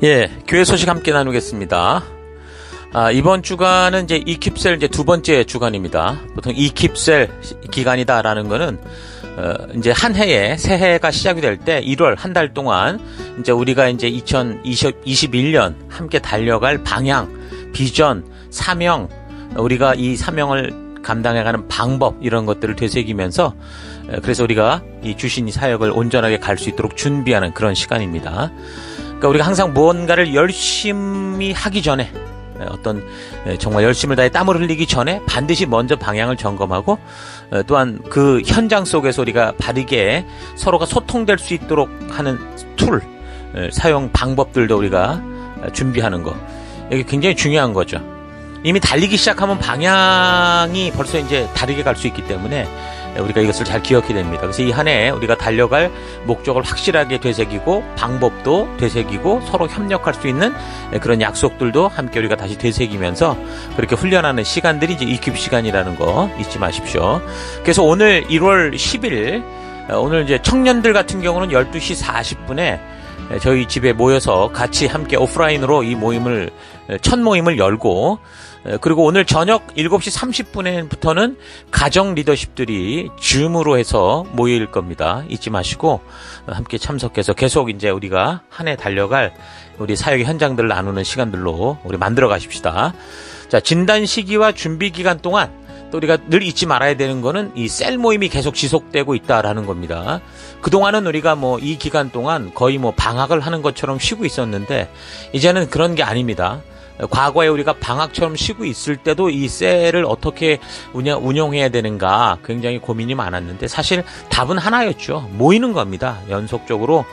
예, 교회 소식 함께 나누겠습니다. 이번 주간은 이제 이킵셀 이제 두 번째 주간입니다. 보통 이킵셀 기간이다라는 거는 이제 한 해에 새해가 시작이 될 때 1월 한 달 동안 이제 우리가 이제 2021년 함께 달려갈 방향, 비전, 사명, 우리가 이 사명을 감당해가는 방법 이런 것들을 되새기면서 그래서 우리가 이 주신 이 사역을 온전하게 갈 수 있도록 준비하는 그런 시간입니다. 그러니까 우리가 항상 무언가를 열심히 하기 전에 정말 열심을 다해 땀을 흘리기 전에 반드시 먼저 방향을 점검하고 또한 그 현장 속에서 우리가 바르게 서로가 소통될 수 있도록 하는 툴, 사용 방법들도 우리가 준비하는 거. 이게 굉장히 중요한 거죠. 이미 달리기 시작하면 방향이 벌써 이제 다르게 갈 수 있기 때문에 우리가 이것을 잘 기억해야 됩니다. 그래서 이 한 해 우리가 달려갈 목적을 확실하게 되새기고 방법도 되새기고 서로 협력할 수 있는 그런 약속들도 함께 우리가 다시 되새기면서 그렇게 훈련하는 시간들이 이제 이큐 시간이라는 거 잊지 마십시오. 그래서 오늘 1월 10일 오늘 이제 청년들 같은 경우는 12시 40분에 저희 집에 모여서 같이 함께 오프라인으로 이 모임을 첫 모임을 열고 그리고 오늘 저녁 7시 30분부터는 가정 리더십들이 줌으로 해서 모일 겁니다. 잊지 마시고 함께 참석해서 계속 이제 우리가 한 해 달려갈 우리 사역의 현장들을 나누는 시간들로 우리 만들어 가십시다. 자, 진단 시기와 준비 기간 동안 또 우리가 늘 잊지 말아야 되는 거는 이 셀 모임이 계속 지속되고 있다라는 겁니다. 그동안은 우리가 이 기간 동안 거의 방학을 하는 것처럼 쉬고 있었는데 이제는 그런 게 아닙니다. 과거에 우리가 방학처럼 쉬고 있을 때도 이 셀을 어떻게 운영해야 되는가 굉장히 고민이 많았는데 사실 답은 하나였죠. 모이는 겁니다. 연속적으로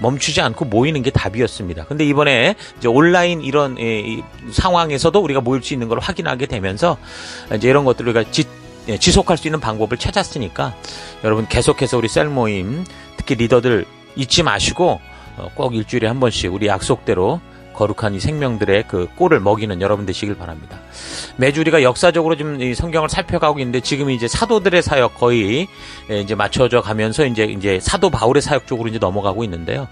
멈추지 않고 모이는 게 답이었습니다. 근데 이번에 이제 온라인 이런 상황에서도 우리가 모일 수 있는 걸 확인하게 되면서 이제 이런 것들을 우리가 지속할 수 있는 방법을 찾았으니까 여러분 계속해서 우리 셀 모임 특히 리더들 잊지 마시고 꼭 일주일에 한 번씩 우리 약속대로 거룩한 이 생명들의 그 꼴을 먹이는 여러분 되시길 바랍니다. 매주 우리가 역사적으로 좀 이 성경을 살펴가고 있는데 지금 이제 사도들의 사역 거의 이제 맞춰져 가면서 이제 사도 바울의 사역 쪽으로 이제 넘어가고 있는데요.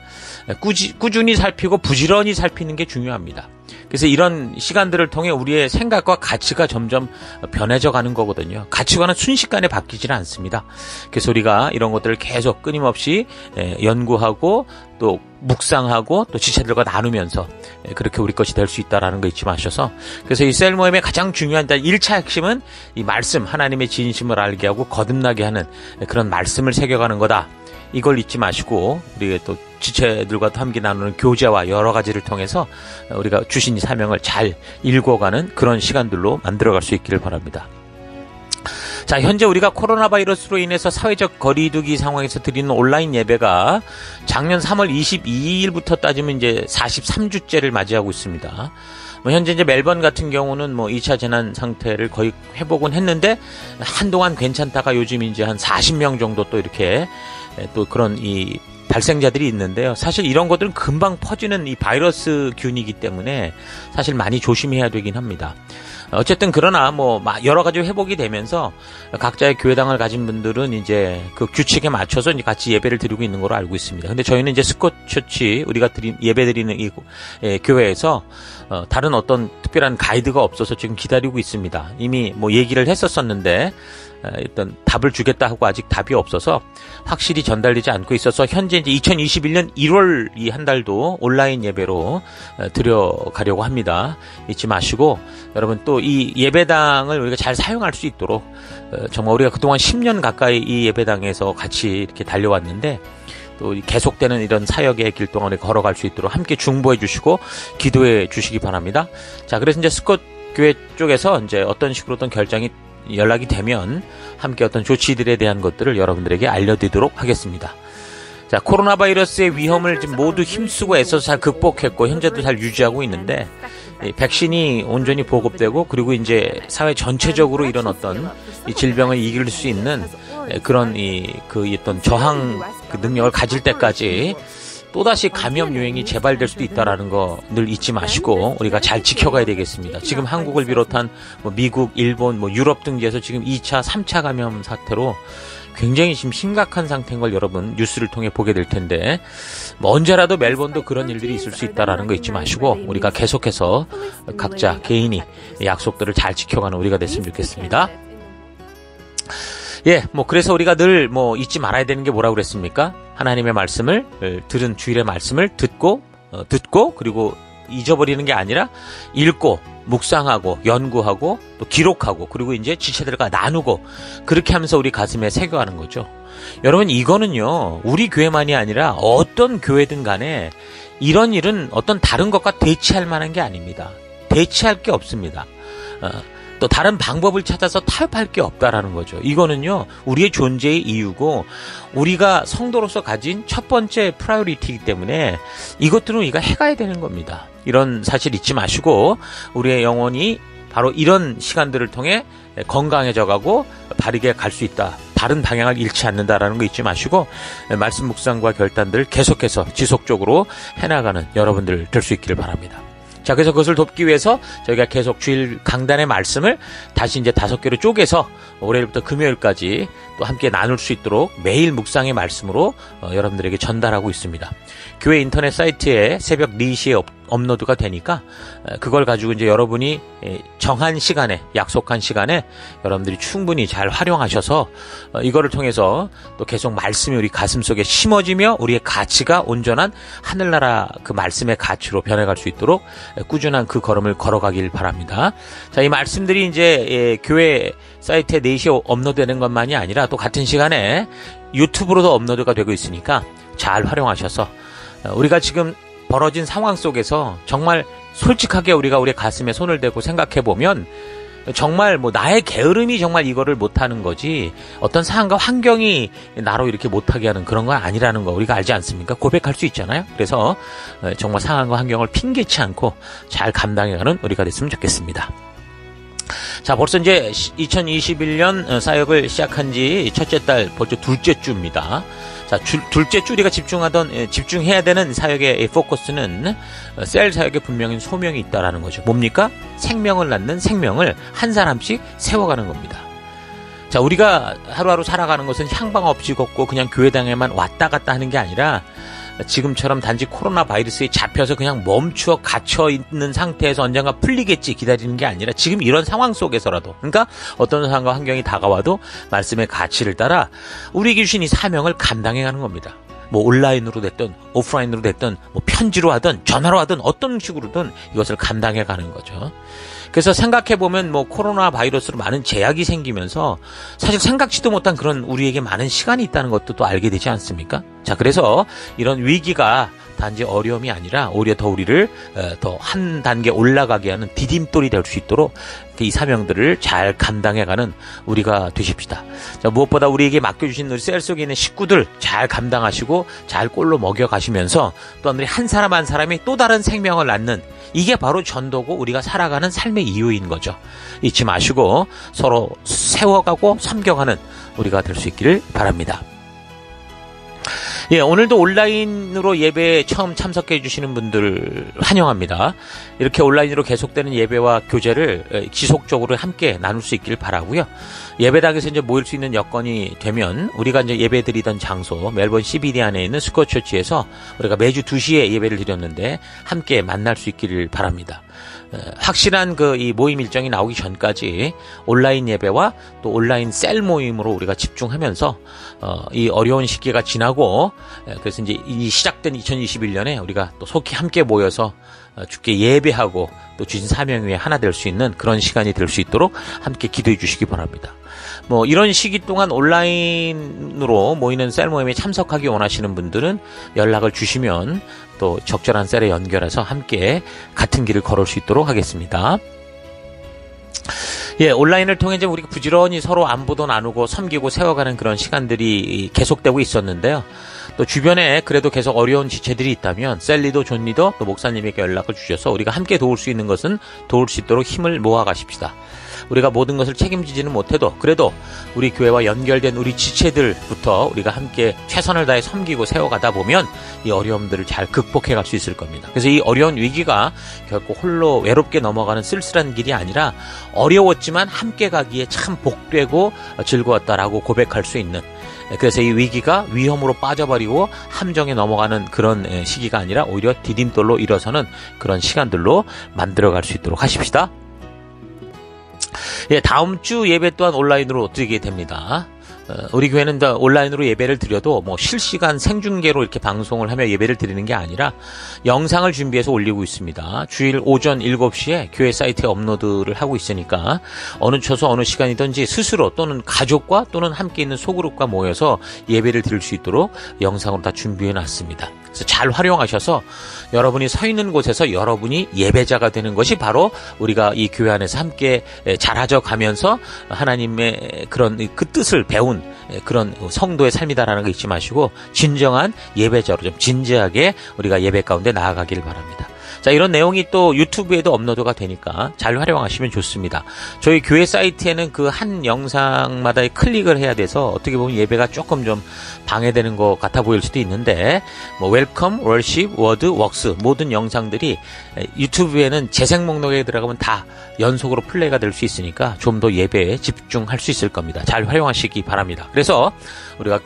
꾸준히 살피고 부지런히 살피는 게 중요합니다. 그래서 이런 시간들을 통해 우리의 생각과 가치가 점점 변해져 가는 거거든요. 가치관은 순식간에 바뀌지는 않습니다. 그래서 우리가 이런 것들을 계속 끊임없이 연구하고 또 묵상하고 또 지체들과 나누면서 그렇게 우리 것이 될 수 있다는 거 잊지 마셔서 그래서 이 셀 모임의 가장 중요한 1차 핵심은 이 말씀 하나님의 진심을 알게 하고 거듭나게 하는 그런 말씀을 새겨가는 거다. 이걸 잊지 마시고 우리 또 지체들과 함께 나누는 교제와 여러 가지를 통해서 우리가 주신 이 사명을 잘 읽어가는 그런 시간들로 만들어갈 수 있기를 바랍니다. 자, 현재 우리가 코로나 바이러스로 인해서 사회적 거리두기 상황에서 드리는 온라인 예배가 작년 3월 22일부터 따지면 이제 43주째를 맞이하고 있습니다. 현재 이제 멜번 같은 경우는 2차 재난 상태를 거의 회복은 했는데 한동안 괜찮다가 요즘 이제 한 40명 정도 또 이렇게 또 그런 이 발생자들이 있는데요. 사실 이런 것들은 금방 퍼지는 이 바이러스균이기 때문에 사실 많이 조심해야 되긴 합니다. 어쨌든 그러나 여러 가지 회복이 되면서 각자의 교회당을 가진 분들은 이제 그 규칙에 맞춰서 이제 같이 예배를 드리고 있는 걸로 알고 있습니다. 근데 저희는 이제 스콧처치 우리가 예배 드리는 이 교회에서 다른 어떤 특별한 가이드가 없어서 지금 기다리고 있습니다. 이미 얘기를 했었었는데 일단 답을 주겠다 하고 아직 답이 없어서 확실히 전달되지 않고 있어서 현재 이제 2021년 1월 이 한 달도 온라인 예배로 들여가려고 합니다. 잊지 마시고 여러분 또 이 예배당을 우리가 잘 사용할 수 있도록 정말 우리가 그동안 10년 가까이 이 예배당에서 같이 이렇게 달려왔는데 또 계속되는 이런 사역의 길 동안에 걸어갈 수 있도록 함께 중보해 주시고 기도해 주시기 바랍니다. 자, 그래서 이제 스콧 교회 쪽에서 이제 어떤 식으로 어떤 결정이 연락이 되면 함께 어떤 조치들에 대한 것들을 여러분들에게 알려드리도록 하겠습니다. 자, 코로나 바이러스의 위험을 지금 모두 힘쓰고 애써서 잘 극복했고 현재도 잘 유지하고 있는데 이 백신이 온전히 보급되고 그리고 이제 사회 전체적으로 이런 어떤 이 질병을 이길 수 있는 그런 어떤 저항 능력을 가질 때까지 또다시 감염 유행이 재발될 수도 있다라는 거 늘 잊지 마시고 우리가 잘 지켜가야 되겠습니다. 지금 한국을 비롯한 미국, 일본, 유럽 등지에서 지금 2차, 3차 감염 사태로 굉장히 지금 심각한 상태인 걸 여러분 뉴스를 통해 보게 될 텐데, 뭐 언제라도 멜번도 그런 일들이 있을 수 있다라는 거 잊지 마시고 우리가 계속해서 각자 개인이 약속들을 잘 지켜가는 우리가 됐으면 좋겠습니다. 예, 뭐 그래서 우리가 늘 뭐 잊지 말아야 되는 게 뭐라고 그랬습니까? 하나님의 말씀을 들은 주일의 말씀을 듣고 그리고 잊어버리는 게 아니라 읽고 묵상하고 연구하고 또 기록하고 그리고 이제 지체들과 나누고 그렇게 하면서 우리 가슴에 새겨가는 거죠. 여러분, 이거는요 우리 교회만이 아니라 어떤 교회든 간에 이런 일은 어떤 다른 것과 대치할 만한 게 아닙니다. 대치할 게 없습니다. 또 다른 방법을 찾아서 타협할 게 없다라는 거죠. 이거는요 우리의 존재의 이유고 우리가 성도로서 가진 첫 번째 프라이어리티이기 때문에 이것들은 우리가 해가야 되는 겁니다. 이런 사실 잊지 마시고 우리의 영혼이 바로 이런 시간들을 통해 건강해져 가고 바르게 갈 수 있다, 바른 방향을 잃지 않는다라는 거 잊지 마시고 말씀 묵상과 결단들을 계속해서 지속적으로 해나가는 여러분들 될 수 있기를 바랍니다. 자, 그래서 그것을 돕기 위해서 저희가 계속 주일 강단의 말씀을 다시 이제 5개로 쪼개서 월요일부터 금요일까지 또 함께 나눌 수 있도록 매일 묵상의 말씀으로 여러분들에게 전달하고 있습니다. 교회 인터넷 사이트에 새벽 4시에 업로드가 되니까 그걸 가지고 이제 여러분이 정한 시간에, 약속한 시간에 여러분들이 충분히 잘 활용하셔서 이거를 통해서 또 계속 말씀이 우리 가슴 속에 심어지며 우리의 가치가 온전한 하늘나라 그 말씀의 가치로 변해갈 수 있도록 꾸준한 그 걸음을 걸어가길 바랍니다. 자, 이 말씀들이 이제 교회 사이트에 4시에 업로드되는 것만이 아니라 또 같은 시간에 유튜브로도 업로드가 되고 있으니까 잘 활용하셔서 우리가 지금 벌어진 상황 속에서 정말 솔직하게 우리가 우리 가슴에 손을 대고 생각해보면 정말 뭐 나의 게으름이 정말 이거를 못하는 거지 어떤 상황과 환경이 나로 이렇게 못하게 하는 그런 건 아니라는 거 우리가 알지 않습니까? 고백할 수 있잖아요. 그래서 정말 상황과 환경을 핑계치 않고 잘 감당해가는 우리가 됐으면 좋겠습니다. 자, 벌써 이제 2021년 사역을 시작한 지 첫째 달 벌써 둘째 주입니다. 자, 둘째 주 우리가 집중해야 되는 사역의 포커스는 셀 사역에 분명히 소명이 있다라는 거죠. 뭡니까? 생명을 낳는 생명을 한 사람씩 세워가는 겁니다. 자, 우리가 하루하루 살아가는 것은 향방 없이 걷고 그냥 교회당에만 왔다 갔다 하는 게 아니라 지금처럼 단지 코로나 바이러스에 잡혀서 그냥 멈추어 갇혀 있는 상태에서 언젠가 풀리겠지 기다리는 게 아니라 지금 이런 상황 속에서라도, 그러니까 어떤 상황과 환경이 다가와도 말씀의 가치를 따라 우리에게 주신 이 사명을 감당해가는 겁니다. 뭐 온라인으로 됐든 오프라인으로 됐든 뭐 편지로 하든 전화로 하든 어떤 식으로든 이것을 감당해가는 거죠. 그래서 생각해보면 뭐 코로나 바이러스로 많은 제약이 생기면서 사실 생각지도 못한 그런 우리에게 많은 시간이 있다는 것도 또 알게 되지 않습니까? 자, 그래서 이런 위기가 단지 어려움이 아니라 오히려 더 우리를 더 한 단계 올라가게 하는 디딤돌이 될 수 있도록 이 사명들을 잘 감당해가는 우리가 되십시다. 자, 무엇보다 우리에게 맡겨주신 우리 셀 속에 있는 식구들 잘 감당하시고 잘 꼴로 먹여가시면서 또한 우리 한 사람 한 사람이 또 다른 생명을 낳는 이게 바로 전도고 우리가 살아가는 삶의 이유인 거죠. 잊지 마시고 서로 세워가고 섬겨가는 우리가 될 수 있기를 바랍니다. 예, 오늘도 온라인으로 예배에 처음 참석해 주시는 분들 환영합니다. 이렇게 온라인으로 계속되는 예배와 교제를 지속적으로 함께 나눌 수 있길 바라고요. 예배당에서 이제 모일 수 있는 여건이 되면 우리가 이제 예배 드리던 장소 멜번 CBD 안에 있는 스코처치에서 우리가 매주 2시에 예배를 드렸는데 함께 만날 수 있기를 바랍니다. 확실한 그 이 모임 일정이 나오기 전까지 온라인 예배와 또 온라인 셀 모임으로 우리가 집중하면서 이 어려운 시기가 지나고 그래서 이제 이 시작된 2021년에 우리가 또 속히 함께 모여서 주께 예배하고 또 주신 사명 위에 하나 될 수 있는 그런 시간이 될 수 있도록 함께 기도해 주시기 바랍니다. 뭐 이런 시기 동안 온라인으로 모이는 셀 모임에 참석하기 원하시는 분들은 연락을 주시면 또 적절한 셀에 연결해서 함께 같은 길을 걸을 수 있도록 하겠습니다. 예, 온라인을 통해 이제 우리가 부지런히 서로 안부도 나누고 섬기고 세워가는 그런 시간들이 계속되고 있었는데요. 또 주변에 그래도 계속 어려운 지체들이 있다면 셀리도 존리도 또 목사님에게 연락을 주셔서 우리가 함께 도울 수 있는 것은 도울 수 있도록 힘을 모아 가십시다. 우리가 모든 것을 책임지지는 못해도 그래도 우리 교회와 연결된 우리 지체들부터 우리가 함께 최선을 다해 섬기고 세워가다 보면 이 어려움들을 잘 극복해 갈 수 있을 겁니다. 그래서 이 어려운 위기가 결코 홀로 외롭게 넘어가는 쓸쓸한 길이 아니라 어려웠지만 함께 가기에 참 복되고 즐거웠다라고 고백할 수 있는, 그래서 이 위기가 위험으로 빠져버리고 함정에 넘어가는 그런 시기가 아니라 오히려 디딤돌로 일어서는 그런 시간들로 만들어갈 수 있도록 하십시다. 예, 다음 주 예배 또한 온라인으로 드리게 됩니다. 우리 교회는 온라인으로 예배를 드려도 뭐 실시간 생중계로 이렇게 방송을 하며 예배를 드리는 게 아니라 영상을 준비해서 올리고 있습니다. 주일 오전 7시에 교회 사이트에 업로드를 하고 있으니까 어느 처소 어느 시간이든지 스스로 또는 가족과 또는 함께 있는 소그룹과 모여서 예배를 드릴 수 있도록 영상으로 다 준비해 놨습니다. 그래서 잘 활용하셔서 여러분이 서 있는 곳에서 여러분이 예배자가 되는 것이 바로 우리가 이 교회 안에서 함께 자라져 가면서 하나님의 그런 그 뜻을 배운 그런 성도의 삶이다라는 거 잊지 마시고 진정한 예배자로 좀 진지하게 우리가 예배 가운데 나아가길 바랍니다. 자, 이런 내용이 또 유튜브에도 업로드가 되니까 잘 활용하시면 좋습니다. 저희 교회 사이트에는 그 한 영상마다 클릭을 해야 돼서 어떻게 보면 예배가 조금 좀 방해되는 것 같아 보일 수도 있는데, 뭐 웰컴, 월십, 워드, 웍스 모든 영상들이 유튜브에는 재생 목록에 들어가면 다 연속으로 플레이가 될 수 있으니까 좀 더 예배에 집중할 수 있을 겁니다. 잘 활용하시기 바랍니다. 그래서 우리가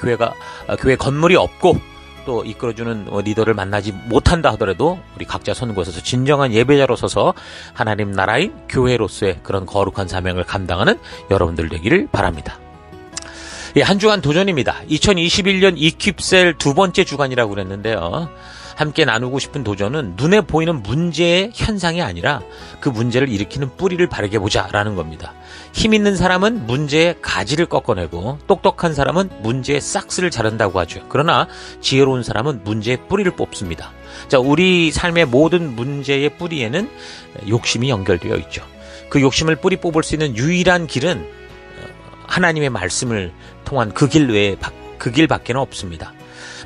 교회 건물이 없고 또 이끌어주는 리더를 만나지 못한다 하더라도 우리 각자 선 곳에서 진정한 예배자로 서서 하나님 나라인 교회로서의 그런 거룩한 사명을 감당하는 여러분들 되기를 바랍니다. 예, 한 주간 도전입니다. 2021년 이킵셀 두 번째 주간이라고 그랬는데요. 함께 나누고 싶은 도전은 눈에 보이는 문제의 현상이 아니라 그 문제를 일으키는 뿌리를 바르게 보자라는 겁니다. 힘 있는 사람은 문제의 가지를 꺾어내고 똑똑한 사람은 문제의 싹스를 자른다고 하죠. 그러나 지혜로운 사람은 문제의 뿌리를 뽑습니다. 자, 우리 삶의 모든 문제의 뿌리에는 욕심이 연결되어 있죠. 그 욕심을 뿌리 뽑을 수 있는 유일한 길은 하나님의 말씀을 통한 그 길 외에 그 길밖에는 없습니다.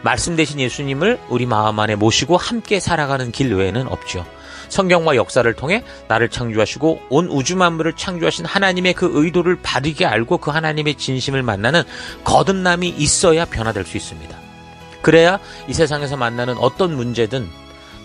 말씀 되신 예수님을 우리 마음 안에 모시고 함께 살아가는 길 외에는 없죠. 성경과 역사를 통해 나를 창조하시고 온 우주 만물을 창조하신 하나님의 그 의도를 바르게 알고 그 하나님의 진심을 만나는 거듭남이 있어야 변화될 수 있습니다. 그래야 이 세상에서 만나는 어떤 문제든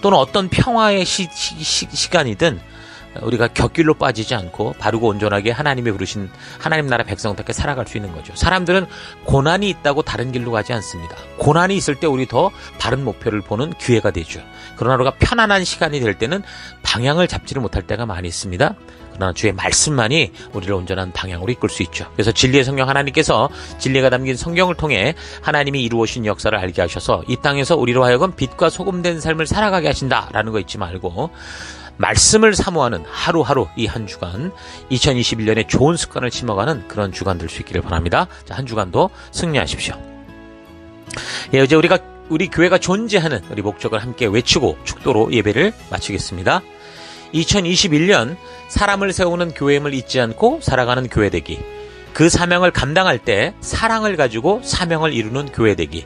또는 어떤 평화의 시간이든 우리가 곁길로 빠지지 않고 바르고 온전하게 하나님이 부르신 하나님 나라 백성답게 살아갈 수 있는 거죠. 사람들은 고난이 있다고 다른 길로 가지 않습니다. 고난이 있을 때 우리 더 바른 목표를 보는 기회가 되죠. 그러나 우리가 편안한 시간이 될 때는 방향을 잡지를 못할 때가 많이 있습니다. 그러나 주의 말씀만이 우리를 온전한 방향으로 이끌 수 있죠. 그래서 진리의 성경 하나님께서 진리가 담긴 성경을 통해 하나님이 이루어진 역사를 알게 하셔서 이 땅에서 우리로 하여금 빛과 소금 된 삶을 살아가게 하신다라는 거 잊지 말고 말씀을 사모하는 하루하루 이 한 주간 2021년에 좋은 습관을 심어가는 그런 주간 될 수 있기를 바랍니다. 자, 한 주간도 승리하십시오. 예, 이제 우리 교회가 존재하는 우리 목적을 함께 외치고 축도로 예배를 마치겠습니다. 2021년 사람을 세우는 교회임을 잊지 않고 살아가는 교회 되기, 그 사명을 감당할 때 사랑을 가지고 사명을 이루는 교회 되기,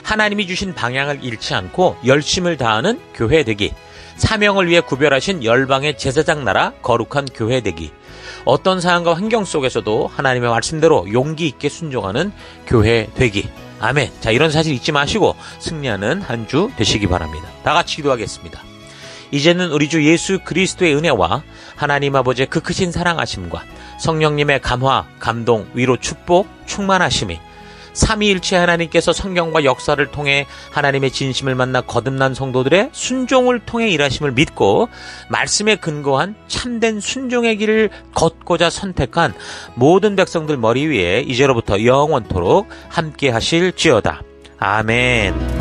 하나님이 주신 방향을 잃지 않고 열심을 다하는 교회 되기, 사명을 위해 구별하신 열방의 제사장 나라 거룩한 교회 되기, 어떤 상황과 환경 속에서도 하나님의 말씀대로 용기 있게 순종하는 교회 되기. 아멘. 자, 이런 사실 잊지 마시고 승리하는 한 주 되시기 바랍니다. 다 같이 기도하겠습니다. 이제는 우리 주 예수 그리스도의 은혜와 하나님 아버지의 그 크신 사랑하심과 성령님의 감화, 감동, 위로, 축복, 충만하심이 삼위일체 하나님께서 성경과 역사를 통해 하나님의 진심을 만나 거듭난 성도들의 순종을 통해 일하심을 믿고 말씀에 근거한 참된 순종의 길을 걷고자 선택한 모든 백성들 머리 위에 이제로부터 영원토록 함께 하실지어다. 아멘.